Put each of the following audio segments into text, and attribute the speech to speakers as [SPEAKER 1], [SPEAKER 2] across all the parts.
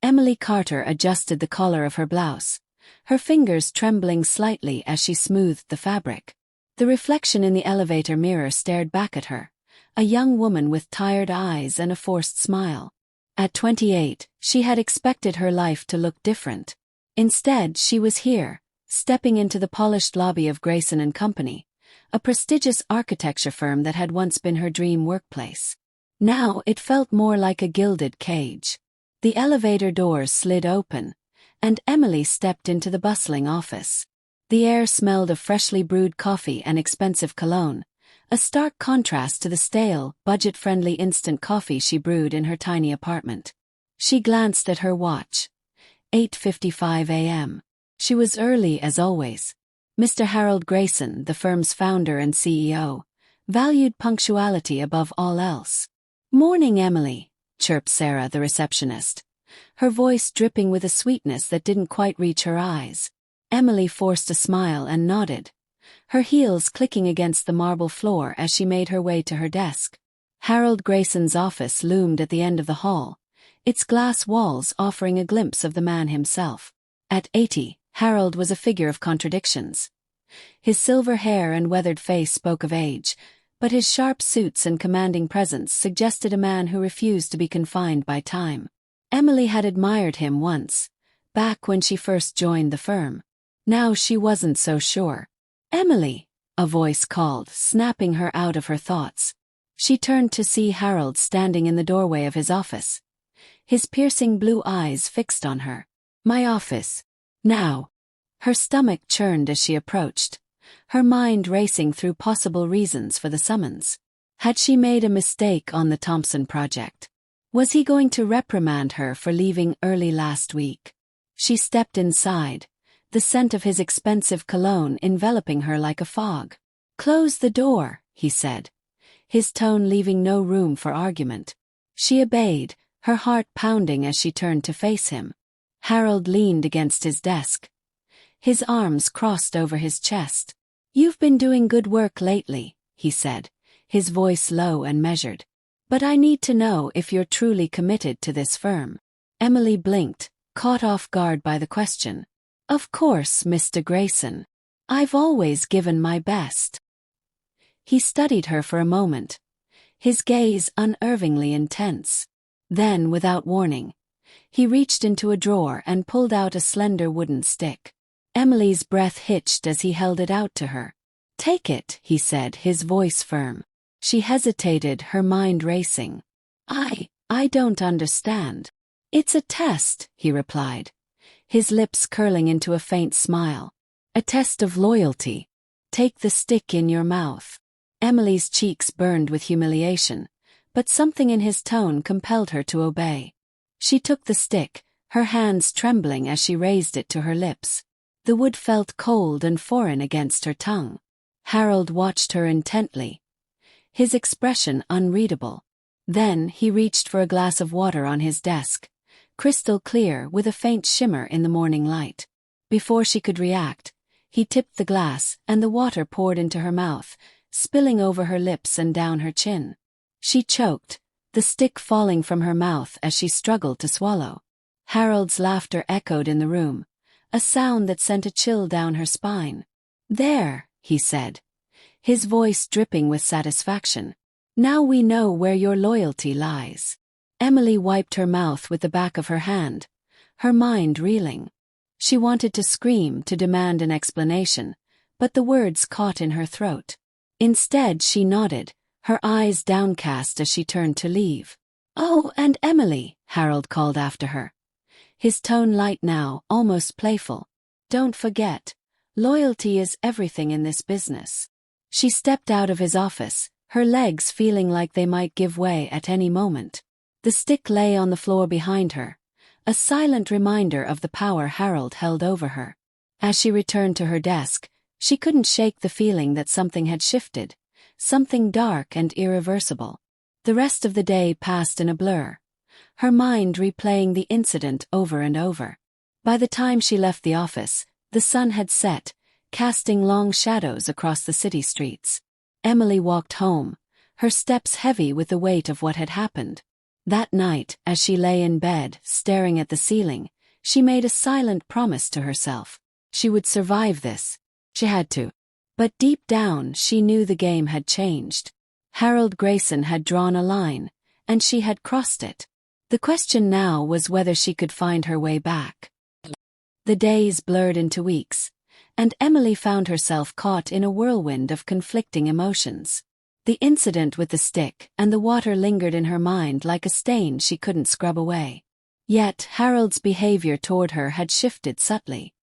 [SPEAKER 1] Emily Carter adjusted the collar of her blouse, her fingers trembling slightly as she smoothed the fabric. The reflection in the elevator mirror stared back at her, a young woman with tired eyes and a forced smile. At 28, she had expected her life to look different. Instead, she was here, stepping into the polished lobby of Grayson and Company, a prestigious architecture firm that had once been her dream workplace. Now it felt more like a gilded cage. The elevator doors slid open, and Emily stepped into the bustling office. The air smelled of freshly brewed coffee and expensive cologne, a stark contrast to the stale, budget-friendly instant coffee she brewed in her tiny apartment. She glanced at her watch. 8:55 a.m. She was early as always. Mr. Harold Grayson, the firm's founder and CEO, valued punctuality above all else. "Morning, Emily," chirped Sarah, the receptionist, her voice dripping with a sweetness that didn't quite reach her eyes. Emily forced a smile and nodded, her heels clicking against the marble floor as she made her way to her desk. Harold Grayson's office loomed at the end of the hall, its glass walls offering a glimpse of the man himself. At 80, Harold was a figure of contradictions. His silver hair and weathered face spoke of age, but his sharp suits and commanding presence suggested a man who refused to be confined by time. Emily had admired him once, back when she first joined the firm. Now she wasn't so sure. "Emily," a voice called, snapping her out of her thoughts. She turned to see Harold standing in the doorway of his office, his piercing blue eyes fixed on her. "My office. Now." Her stomach churned as she approached, her mind racing through possible reasons for the summons. Had she made a mistake on the Thompson project? Was he going to reprimand her for leaving early last week? She stepped inside, the scent of his expensive cologne enveloping her like a fog. "Close the door," he said, his tone leaving no room for argument. She obeyed, her heart pounding as she turned to face him. Harold leaned against his desk, his arms crossed over his chest. "You've been doing good work lately," he said, his voice low and measured. "But I need to know if you're truly committed to this firm." Emily blinked, caught off guard by the question. "Of course, Mr. Grayson. I've always given my best." He studied her for a moment, his gaze unervingly intense. Then, without warning, he reached into a drawer and pulled out a slender wooden stick. Emily's breath hitched as he held it out to her. "Take it," he said, his voice firm. She hesitated, her mind racing. I don't understand." "It's a test," he replied, his lips curling into a faint smile. "A test of loyalty. Take the stick in your mouth." Emily's cheeks burned with humiliation, but something in his tone compelled her to obey. She took the stick, her hands trembling as she raised it to her lips. The wood felt cold and foreign against her tongue. Harold watched her intently, his expression unreadable. Then he reached for a glass of water on his desk, crystal clear with a faint shimmer in the morning light. Before she could react, he tipped the glass and the water poured into her mouth, spilling over her lips and down her chin. She choked, the stick falling from her mouth as she struggled to swallow. Harold's laughter echoed in the room, a sound that sent a chill down her spine. "There," he said, his voice dripping with satisfaction. "Now we know where your loyalty lies." Emily wiped her mouth with the back of her hand, her mind reeling. She wanted to scream, to demand an explanation, but the words caught in her throat. Instead she nodded, her eyes downcast as she turned to leave. "Oh, and Emily," Harold called after her, his tone light now, almost playful. "Don't forget, loyalty is everything in this business." She stepped out of his office, her legs feeling like they might give way at any moment. The stick lay on the floor behind her, a silent reminder of the power Harold held over her. As she returned to her desk, she couldn't shake the feeling that something had shifted, something dark and irreversible. The rest of the day passed in a blur, her mind replaying the incident over and over. By the time she left the office, the sun had set, casting long shadows across the city streets. Emily walked home, her steps heavy with the weight of what had happened. That night, as she lay in bed, staring at the ceiling, she made a silent promise to herself. She would survive this. She had to. But deep down, she knew the game had changed. Harold Grayson had drawn a line, and she had crossed it. The question now was whether she could find her way back. The days blurred into weeks, and Emily found herself caught in a whirlwind of conflicting emotions. The incident with the stick and the water lingered in her mind like a stain she couldn't scrub away. Yet Harold's behavior toward her had shifted subtly.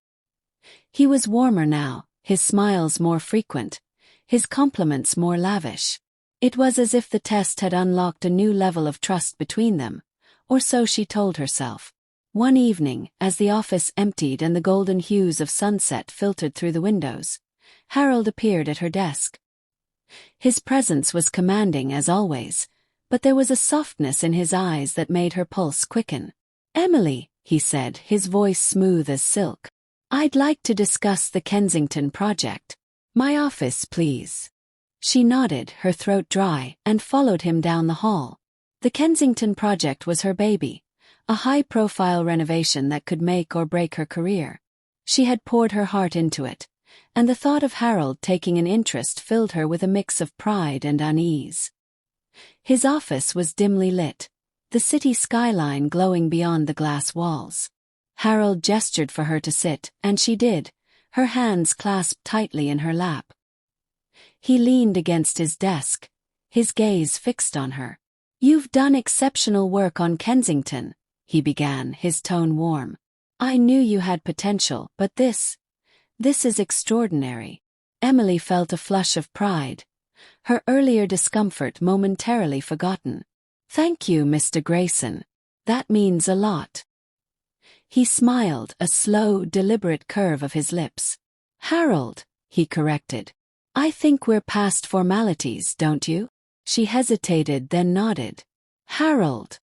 [SPEAKER 1] He was warmer now, his smiles more frequent, his compliments more lavish. It was as if the test had unlocked a new level of trust between them, or so she told herself. One evening, as the office emptied and the golden hues of sunset filtered through the windows, Harold appeared at her desk. His presence was commanding as always, but there was a softness in his eyes that made her pulse quicken. "Emily," he said, his voice smooth as silk. "I'd like to discuss the Kensington project. My office, please." She nodded, her throat dry, and followed him down the hall. The Kensington project was her baby, a high-profile renovation that could make or break her career. She had poured her heart into it, and the thought of Harold taking an interest filled her with a mix of pride and unease. His office was dimly lit, the city skyline glowing beyond the glass walls. Harold gestured for her to sit, and she did, her hands clasped tightly in her lap. He leaned against his desk, his gaze fixed on her. "You've done exceptional work on Kensington," he began, his tone warm. "I knew you had potential, but this is extraordinary." Emily felt a flush of pride, her earlier discomfort momentarily forgotten. "Thank you, Mr. Grayson. That means a lot." He smiled, a slow, deliberate curve of his lips. "Harold," he corrected. "I think we're past formalities, don't you?" She hesitated, then nodded. "Harold."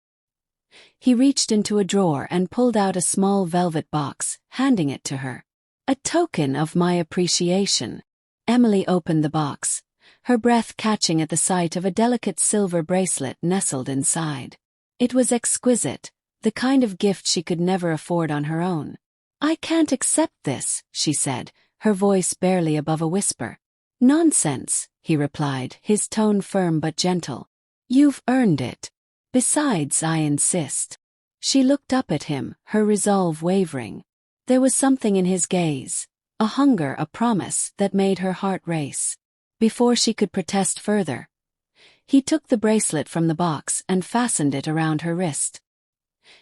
[SPEAKER 1] He reached into a drawer and pulled out a small velvet box, handing it to her. "A token of my appreciation." Emily opened the box, her breath catching at the sight of a delicate silver bracelet nestled inside. It was exquisite, the kind of gift she could never afford on her own. "I can't accept this," she said, her voice barely above a whisper. "Nonsense," he replied, his tone firm but gentle. "You've earned it. Besides, I insist." She looked up at him, her resolve wavering. There was something in his gaze, a hunger, a promise, that made her heart race. Before she could protest further, he took the bracelet from the box and fastened it around her wrist.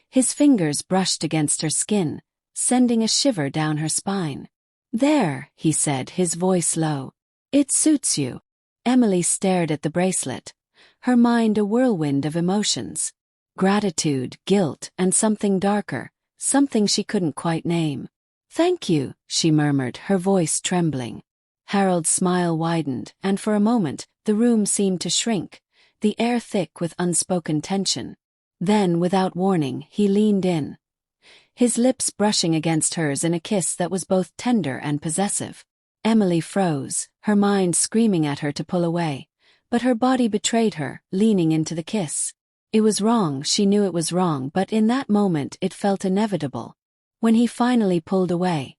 [SPEAKER 1] His fingers brushed against her skin, sending a shiver down her spine. "There," he said, his voice low. "It suits you." Emily stared at the bracelet, her mind a whirlwind of emotions. Gratitude, guilt, and something darker, something she couldn't quite name. "Thank you," she murmured, her voice trembling. Harold's smile widened, and for a moment, the room seemed to shrink, the air thick with unspoken tension. Then, without warning, he leaned in, his lips brushing against hers in a kiss that was both tender and possessive. Emily froze, her mind screaming at her to pull away, but her body betrayed her, leaning into the kiss. It was wrong, she knew it was wrong, but in that moment it felt inevitable. When he finally pulled away,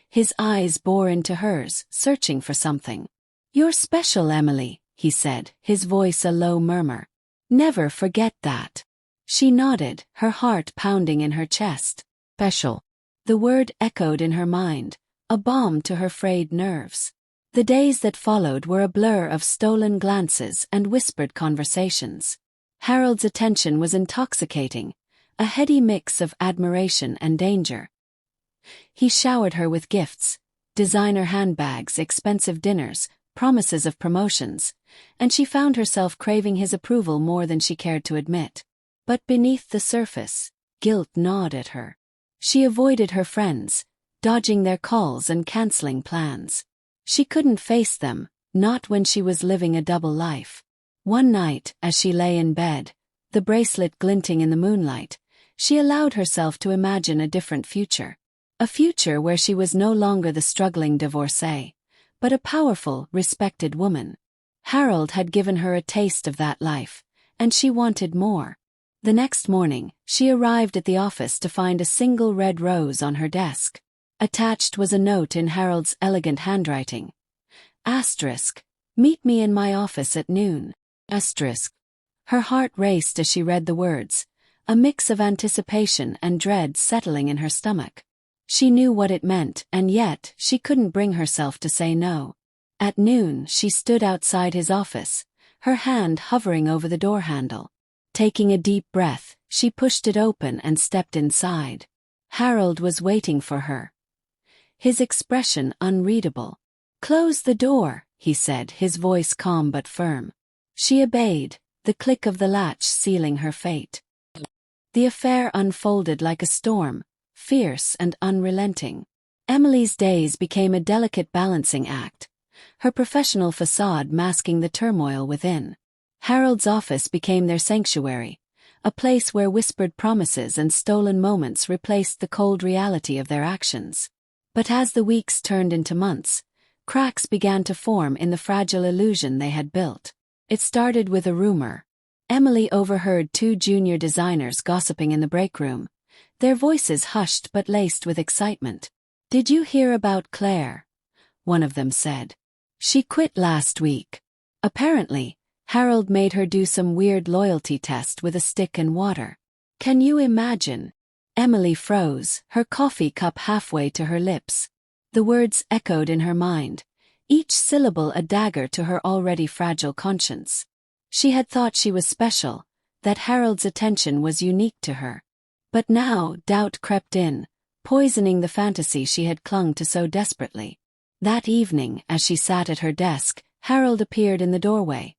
[SPEAKER 1] his eyes bore into hers, searching for something. "You're special, Emily," he said, his voice a low murmur. "Never forget that." She nodded, her heart pounding in her chest. Special. The word echoed in her mind, a balm to her frayed nerves. The days that followed were a blur of stolen glances and whispered conversations. Harold's attention was intoxicating, a heady mix of admiration and danger. He showered her with gifts, designer handbags, expensive dinners, promises of promotions, and she found herself craving his approval more than she cared to admit. But beneath the surface, guilt gnawed at her. She avoided her friends, dodging their calls and canceling plans. She couldn't face them, not when she was living a double life. One night, as she lay in bed, the bracelet glinting in the moonlight, she allowed herself to imagine a different future. A future where she was no longer the struggling divorcee, but a powerful, respected woman. Harold had given her a taste of that life, and she wanted more. The next morning, she arrived at the office to find a single red rose on her desk. Attached was a note in Harold's elegant handwriting. Asterisk. Meet me in my office at noon. Asterisk. Her heart raced as she read the words, a mix of anticipation and dread settling in her stomach. She knew what it meant, and yet she couldn't bring herself to say no. At noon, she stood outside his office, her hand hovering over the door handle. Taking a deep breath, she pushed it open and stepped inside. Harold was waiting for her, his expression unreadable. "Close the door," he said, his voice calm but firm. She obeyed, the click of the latch sealing her fate. The affair unfolded like a storm, fierce and unrelenting. Emily's days became a delicate balancing act, her professional facade masking the turmoil within. Harold's office became their sanctuary, a place where whispered promises and stolen moments replaced the cold reality of their actions. But as the weeks turned into months, cracks began to form in the fragile illusion they had built. It started with a rumor. Emily overheard two junior designers gossiping in the break room, their voices hushed but laced with excitement. "Did you hear about Claire?" one of them said. "She quit last week." Apparently, Harold made her do some weird loyalty test with a stick and water. "Can you imagine?" Emily froze, her coffee cup halfway to her lips. The words echoed in her mind, each syllable a dagger to her already fragile conscience. She had thought she was special, that Harold's attention was unique to her. But now doubt crept in, poisoning the fantasy she had clung to so desperately. That evening, as she sat at her desk, Harold appeared in the doorway,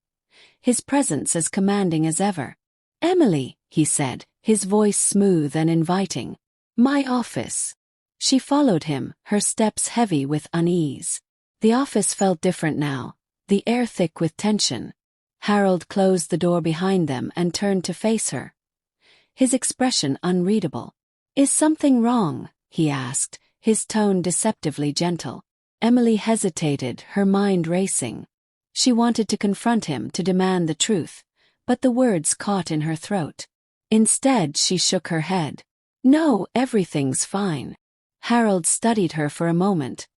[SPEAKER 1] his presence as commanding as ever. "Emily," he said, his voice smooth and inviting. "My office." She followed him, her steps heavy with unease. The office felt different now, the air thick with tension. Harold closed the door behind them and turned to face her, his expression unreadable. "Is something wrong?" he asked, his tone deceptively gentle. Emily hesitated, her mind racing. She wanted to confront him, to demand the truth, but the words caught in her throat. Instead, she shook her head. "No, everything's fine." Harold studied her for a moment,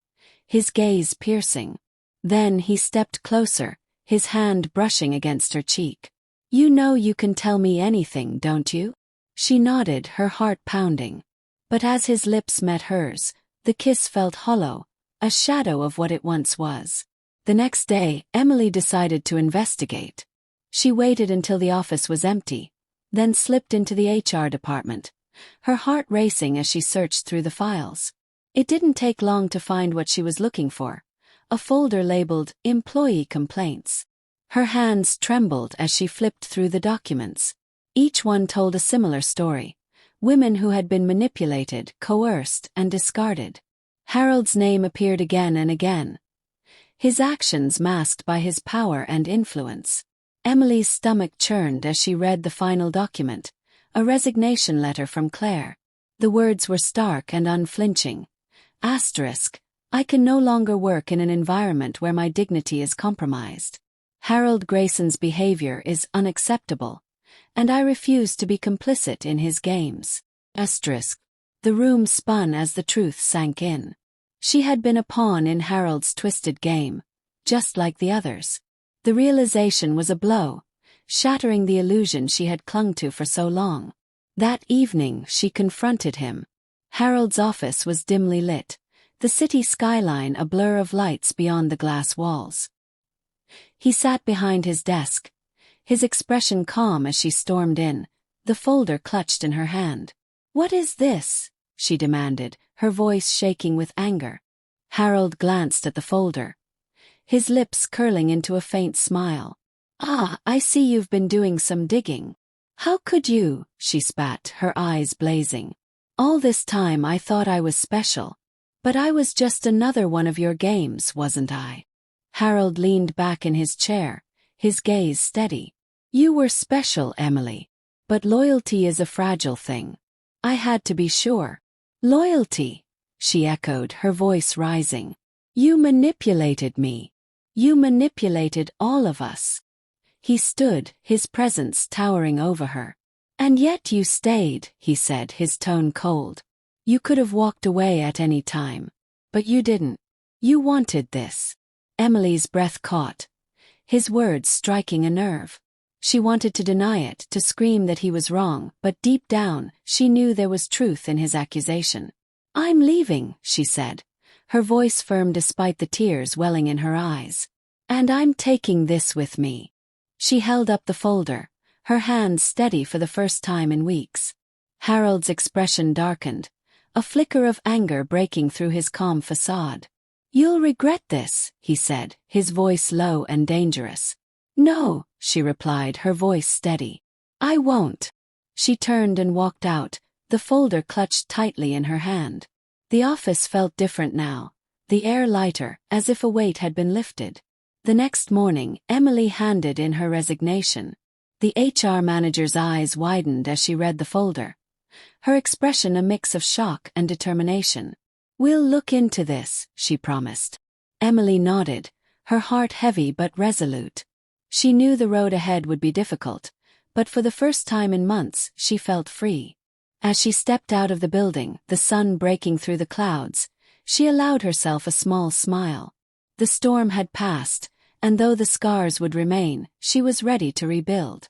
[SPEAKER 1] his gaze piercing. Then he stepped closer, his hand brushing against her cheek. "You know you can tell me anything, don't you?" She nodded, her heart pounding. But as his lips met hers, the kiss felt hollow, a shadow of what it once was. The next day, Emily decided to investigate. She waited until the office was empty, then slipped into the HR department, her heart racing as she searched through the files. It didn't take long to find what she was looking for, a folder labeled Employee Complaints. Her hands trembled as she flipped through the documents. Each one told a similar story, women who had been manipulated, coerced, and discarded. Harold's name appeared again and again, his actions masked by his power and influence. Emily's stomach churned as she read the final document, a resignation letter from Claire. The words were stark and unflinching. Asterisk. "I can no longer work in an environment where my dignity is compromised. Harold Grayson's behavior is unacceptable, and I refuse to be complicit in his games." Asterisk. The room spun as the truth sank in. She had been a pawn in Harold's twisted game, just like the others. The realization was a blow, shattering the illusion she had clung to for so long. That evening, she confronted him. Harold's office was dimly lit, the city skyline a blur of lights beyond the glass walls. He sat behind his desk, his expression calm as she stormed in, the folder clutched in her hand. "What is this?" she demanded, her voice shaking with anger. Harold glanced at the folder, his lips curling into a faint smile. "Ah, I see you've been doing some digging." "How could you?" she spat, her eyes blazing. "All this time I thought I was special. But I was just another one of your games, wasn't I?" Harold leaned back in his chair, his gaze steady. "You were special, Emily. But loyalty is a fragile thing. I had to be sure." "Loyalty," she echoed, her voice rising. "You manipulated me. You manipulated all of us." He stood, his presence towering over her. And yet you stayed, he said, his tone cold. You could have walked away at any time. But you didn't. You wanted this. Emily's breath caught, his words striking a nerve. She wanted to deny it, to scream that he was wrong, but deep down, she knew there was truth in his accusation. I'm leaving, she said, her voice firm despite the tears welling in her eyes. And I'm taking this with me. She held up the folder, her hands steady for the first time in weeks. Harold's expression darkened, a flicker of anger breaking through his calm facade. You'll regret this, he said, his voice low and dangerous. No, she replied, her voice steady. I won't. She turned and walked out, the folder clutched tightly in her hand. The office felt different now, the air lighter, as if a weight had been lifted. The next morning, Emily handed in her resignation. The HR manager's eyes widened as she read the folder, her expression a mix of shock and determination. We'll look into this, she promised. Emily nodded, her heart heavy but resolute. She knew the road ahead would be difficult, but for the first time in months, she felt free. As she stepped out of the building, the sun breaking through the clouds, she allowed herself a small smile. The storm had passed, and though the scars would remain, she was ready to rebuild.